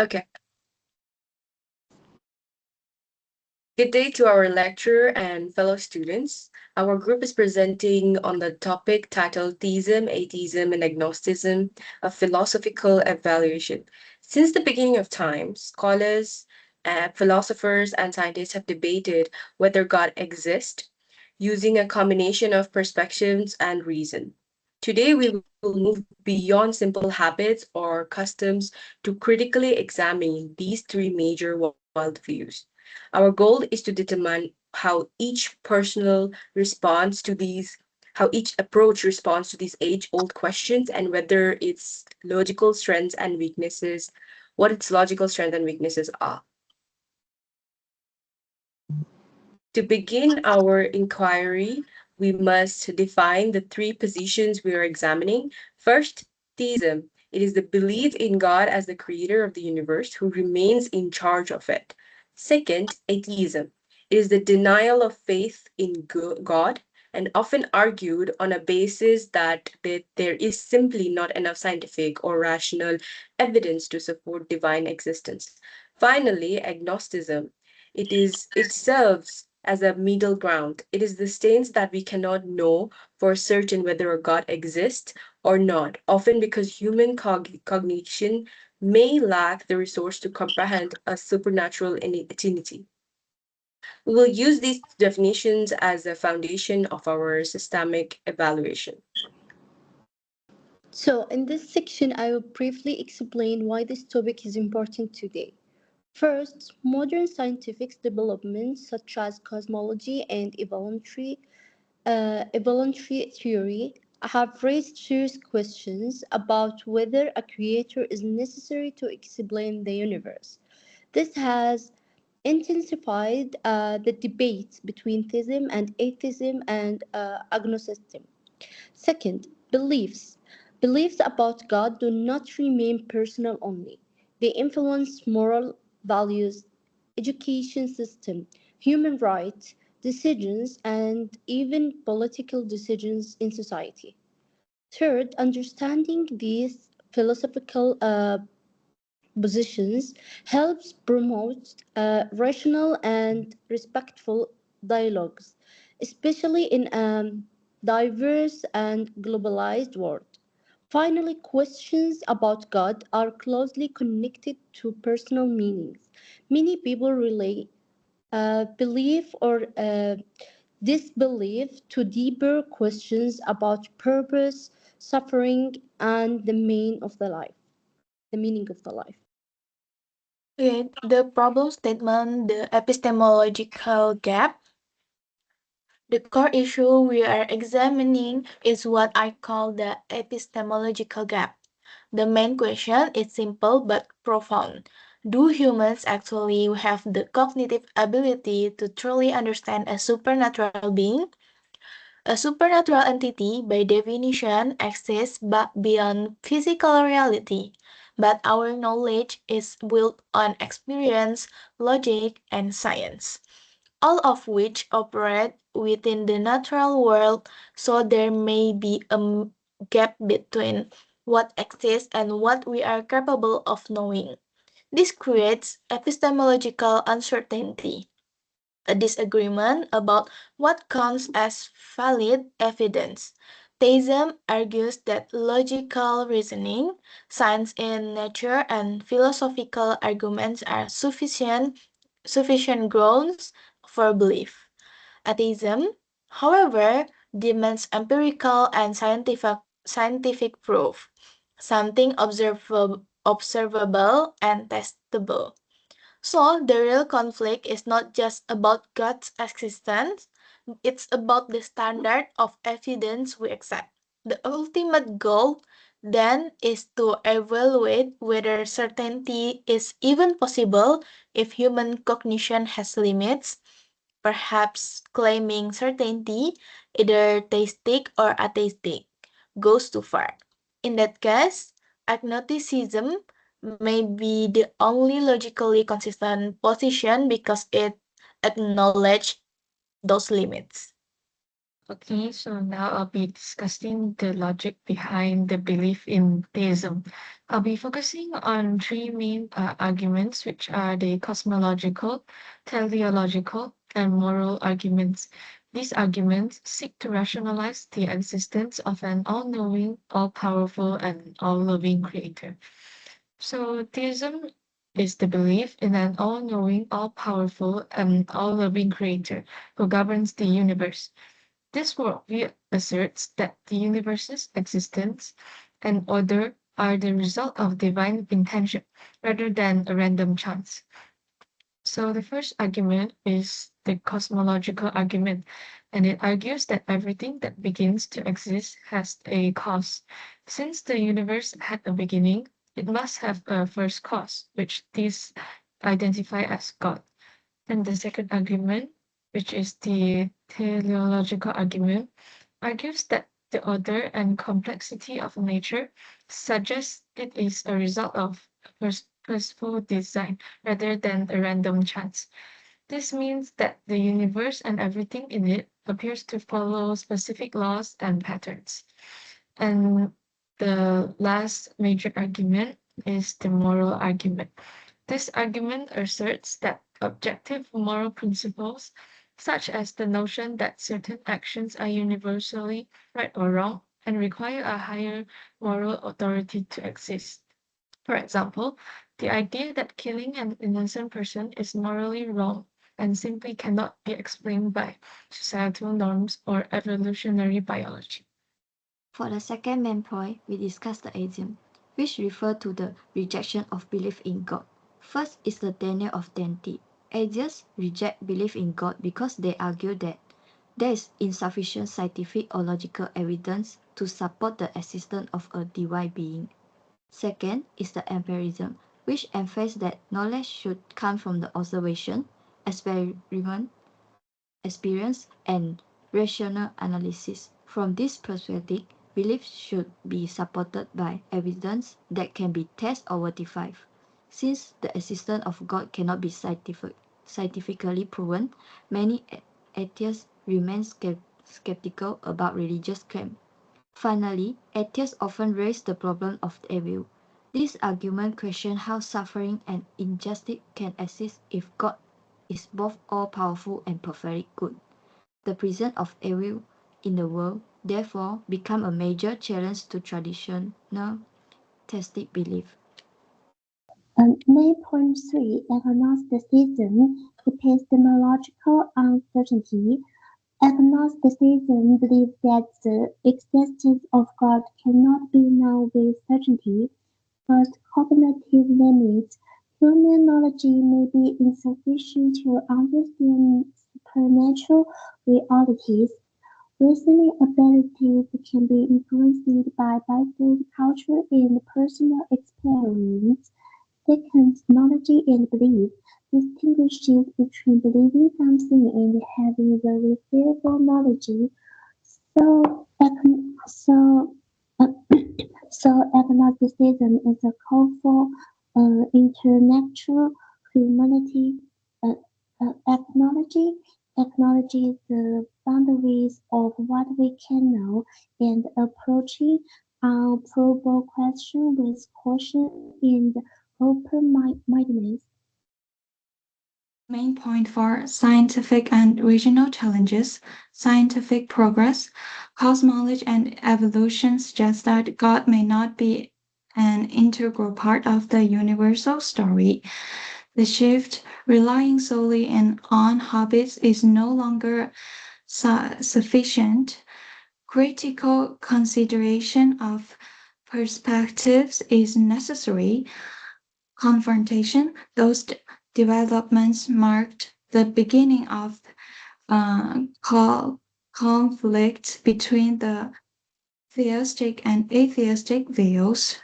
Okay. Good day to our lecturer and fellow students. Our group is presenting on the topic titled Theism, Atheism, and Agnosticism, a philosophical evaluation. Since the beginning of time, scholars, philosophers, and scientists have debated whether God exists using a combination of perspectives and reason. Today, we will move beyond simple habits or customs to critically examine these three major worldviews. Our goal is to determine how each personal response to these, how each approach responds to these age-old questions and whether its logical strengths and weaknesses, what its logical strengths and weaknesses are. To begin our inquiry, we must define the three positions we are examining. First, theism. It is the belief in God as the creator of the universe who remains in charge of it. Second, atheism. It is the denial of faith in God and often argued on a basis that there is simply not enough scientific or rational evidence to support divine existence. Finally, agnosticism. It serves as a middle ground. It is the stance that we cannot know for certain whether a God exists or not, often because human cognition may lack the resource to comprehend a supernatural entity. We will use these definitions as the foundation of our systemic evaluation. So, in this section, I will briefly explain why this topic is important today. First, modern scientific developments such as cosmology and evolutionary theory have raised serious questions about whether a creator is necessary to explain the universe. This has intensified the debate between theism and atheism and agnosticism. Second, beliefs. Beliefs about God do not remain personal only. They influence moral values, education system, human rights, decisions, and even political decisions in society. Third, understanding these philosophical positions helps promote rational and respectful dialogues, especially in a diverse and globalized world. Finally, questions about God are closely connected to personal meanings. Many people relate belief or disbelief to deeper questions about purpose, suffering, and the meaning of the life. Okay, the problem statement, the epistemological gap. The core issue we are examining is what I call the epistemological gap. The main question is simple but profound. Do humans actually have the cognitive ability to truly understand a supernatural being? A supernatural entity, by definition, exists but beyond physical reality, but our knowledge is built on experience, logic, and science, all of which operate within the natural world, so there may be a gap between what exists and what we are capable of knowing. This creates epistemological uncertainty, a disagreement about what counts as valid evidence. Theism argues that logical reasoning, science in nature, and philosophical arguments are sufficient grounds for belief. Atheism, however, demands empirical and scientific proof, something observable and testable. So, the real conflict is not just about God's existence, it's about the standard of evidence we accept. The ultimate goal then is to evaluate whether certainty is even possible if human cognition has limits, perhaps claiming certainty, either theistic or atheistic, goes too far. In that case, agnosticism may be the only logically consistent position because it acknowledges those limits. Okay, so now I'll be discussing the logic behind the belief in theism. I'll be focusing on three main arguments, which are the cosmological, teleological, and moral arguments. These arguments seek to rationalize the existence of an all-knowing, all-powerful, and all-loving creator. So theism is the belief in an all-knowing, all-powerful, and all-loving creator who governs the universe. This worldview asserts that the universe's existence and order are the result of divine intention rather than a random chance. So the first argument is the cosmological argument, and it argues that everything that begins to exist has a cause. Since the universe had a beginning, it must have a first cause, which these identify as God. And the second argument, which is the teleological argument, argues that the order and complexity of nature suggests it is a result of purposeful design rather than a random chance. This means that the universe and everything in it appears to follow specific laws and patterns. And the last major argument is the moral argument. This argument asserts that objective moral principles, such as the notion that certain actions are universally right or wrong and require a higher moral authority to exist. For example, the idea that killing an innocent person is morally wrong and simply cannot be explained by societal norms or evolutionary biology. For the second main point, we discuss the atheism, which refer to the rejection of belief in God. First is the denial of deity. Atheists reject belief in God because they argue that there is insufficient scientific or logical evidence to support the existence of a divine being. Second is the empirism, which emphasizes that knowledge should come from the observation, experiment, experience, and rational analysis. From this perspective, belief should be supported by evidence that can be tested or verified. Since the existence of God cannot be scientifically proven, many atheists remain skeptical about religious claims. Finally, atheists often raise the problem of evil. This argument questions how suffering and injustice can exist if God is both all-powerful and perfectly good. The presence of evil in the world, therefore, becomes a major challenge to traditional theistic belief. Main point three, agnosticism, epistemological uncertainty. Agnosticism believes that the existence of God cannot be known with certainty. First, cognitive limits. Human knowledge may be insufficient to understand supernatural realities. Reasoning abilities can be influenced by background, culture, and personal experience. Second, knowledge and belief distinguishes between believing something and having the verifiable knowledge. So, so, uh, so agnosticism is a call for intellectual humility. Uh, acknowledges the boundaries of what we can know and approaching unprobable questions with caution and open-mindedness. Main point for scientific and regional challenges, scientific progress, cosmology and evolution suggest that God may not be an integral part of the universal story. The shift relying solely on habits is no longer sufficient. Critical consideration of perspectives is necessary. Confrontation, those developments marked the beginning of conflict between the theistic and atheistic views.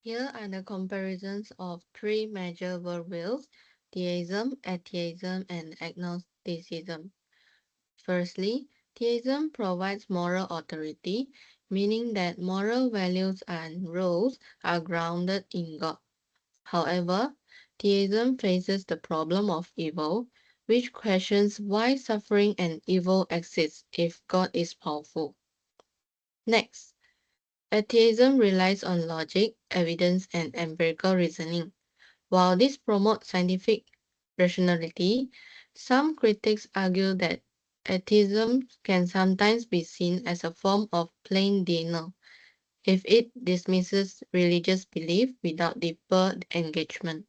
Here are the comparisons of three major worldviews: theism, atheism, and agnosticism. Firstly, theism provides moral authority, meaning that moral values and rules are grounded in God. However, theism faces the problem of evil, which questions why suffering and evil exists if God is powerful. Next, atheism relies on logic, evidence, and empirical reasoning. While this promotes scientific rationality, some critics argue that atheism can sometimes be seen as a form of plain denial if it dismisses religious belief without deeper engagement.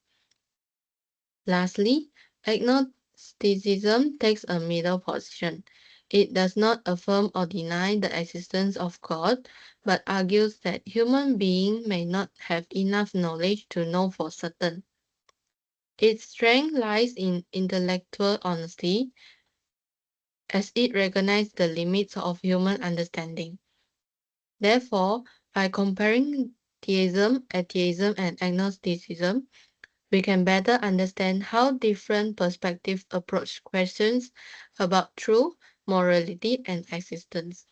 Lastly, agnosticism takes a middle position. It does not affirm or deny the existence of God, but argues that human beings may not have enough knowledge to know for certain. Its strength lies in intellectual honesty, as it recognizes the limits of human understanding. Therefore, by comparing theism, atheism, and agnosticism, we can better understand how different perspectives approach questions about truth, morality, and existence.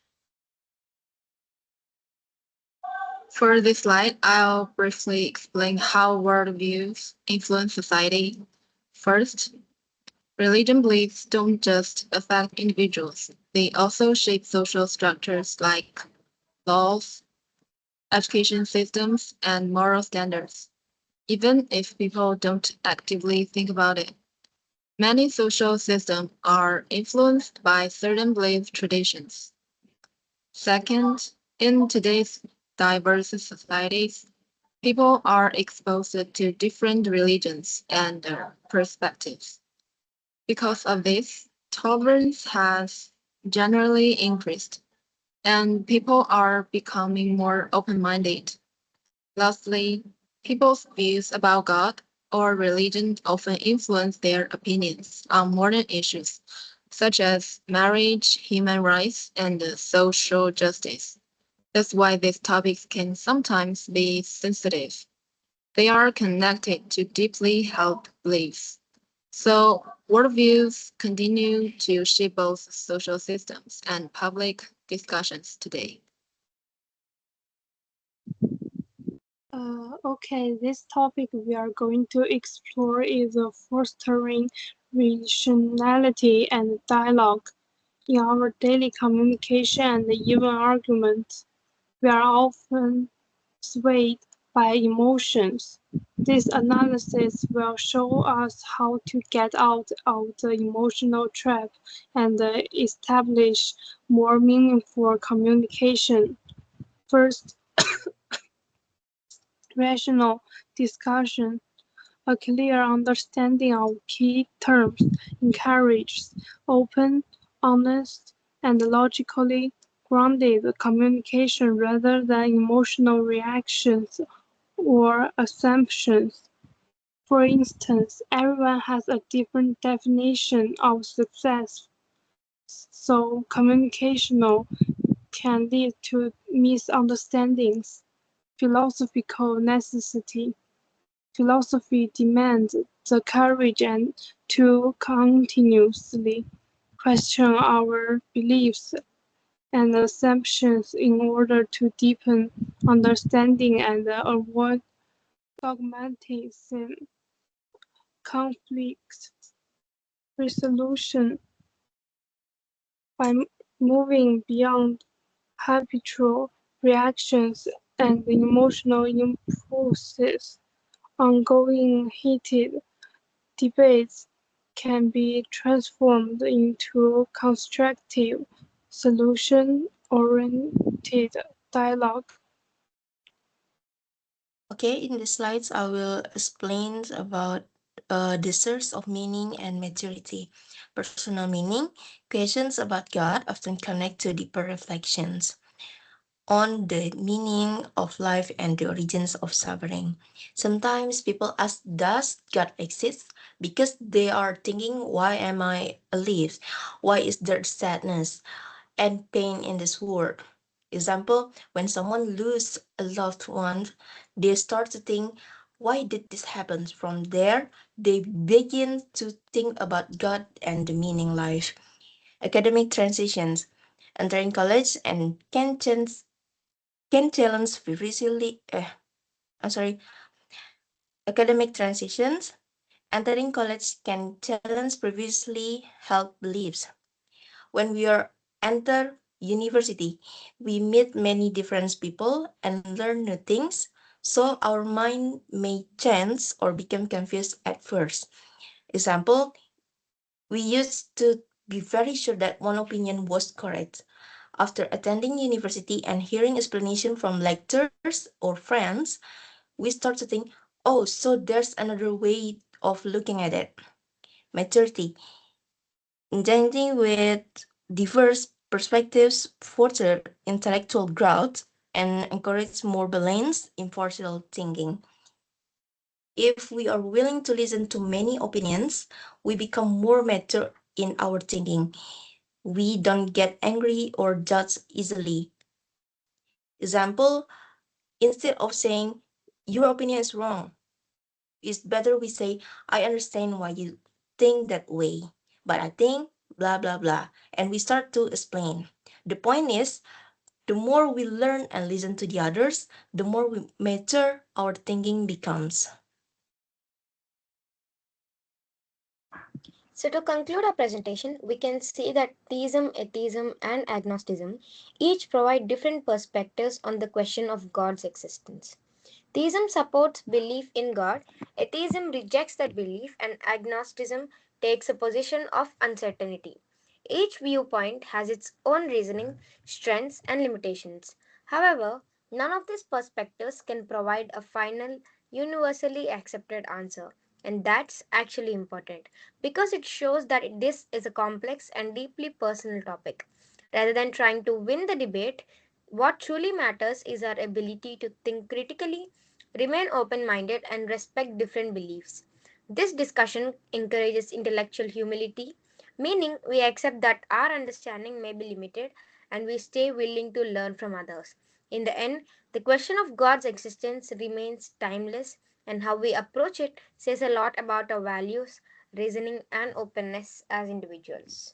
For this slide, I'll briefly explain how worldviews influence society. First, religion beliefs don't just affect individuals, they also shape social structures like laws, education systems, and moral standards, even if people don't actively think about it. Many social systems are influenced by certain belief traditions. Second, in today's diverse societies, people are exposed to different religions and perspectives. Because of this, tolerance has generally increased, and people are becoming more open minded. Lastly, people's views about God or religion often influence their opinions on modern issues such as marriage, human rights, and social justice. That's why these topics can sometimes be sensitive. They are connected to deeply held beliefs. So, worldviews continue to shape both social systems and public discussions today. Okay, this topic we are going to explore is fostering rationality and dialogue in our daily communication and even argument. We are often swayed by emotions. This analysis will show us how to get out of the emotional trap and establish more meaningful communication. First, rational discussion. A clear understanding of key terms encourages open, honest, and logically grounded communication rather than emotional reactions or assumptions. For instance, everyone has a different definition of success, so communicational can lead to misunderstandings. Philosophical necessity. Philosophy demands the courage and to continuously question our beliefs and assumptions in order to deepen understanding and avoid dogmatism. Conflict resolution by moving beyond habitual reactions and emotional impulses. Ongoing heated debates can be transformed into constructive, solution-oriented dialogue. Okay, in the slides, I will explain about the source of meaning and maturity. Personal meaning, questions about God often connect to deeper reflections on the meaning of life and the origins of suffering. Sometimes people ask, does God exist? Because they are thinking, why am I alive? Why is there sadness and pain in this world? Example, when someone loses a loved one, they start to think, why did this happen? From there, they begin to think about God and the meaning life. Academic transitions. Entering college and can challenge previously I'm sorry, academic transitions Entering college can challenge previously held beliefs. When we are enter university, we meet many different people and learn new things, so our mind may change or become confused at first. Example, we used to be very sure that one opinion was correct. After attending university and hearing explanation from lecturers or friends, we start to think, oh, so there's another way of looking at it. Maturity. Engaging with diverse perspectives foster intellectual growth and encourage more balanced impartial thinking. If we are willing to listen to many opinions, we become more mature in our thinking. We don't get angry or judge easily. Example, instead of saying, your opinion is wrong, it's better we say, I understand why you think that way, but I think blah blah blah. And we start to explain. The point is, the more we learn and listen to the others, the more we mature our thinking becomes. So, to conclude our presentation, we can see that theism, atheism, and agnosticism each provide different perspectives on the question of God's existence. Theism supports belief in God, atheism rejects that belief, and agnosticism takes a position of uncertainty. Each viewpoint has its own reasoning, strengths, and limitations. However, none of these perspectives can provide a final, universally accepted answer, and that's actually important because it shows that this is a complex and deeply personal topic. Rather than trying to win the debate, what truly matters is our ability to think critically, remain open minded, and respect different beliefs. This discussion encourages intellectual humility, meaning we accept that our understanding may be limited and we stay willing to learn from others. In the end, the question of God's existence remains timeless, and how we approach it says a lot about our values, reasoning, and openness as individuals.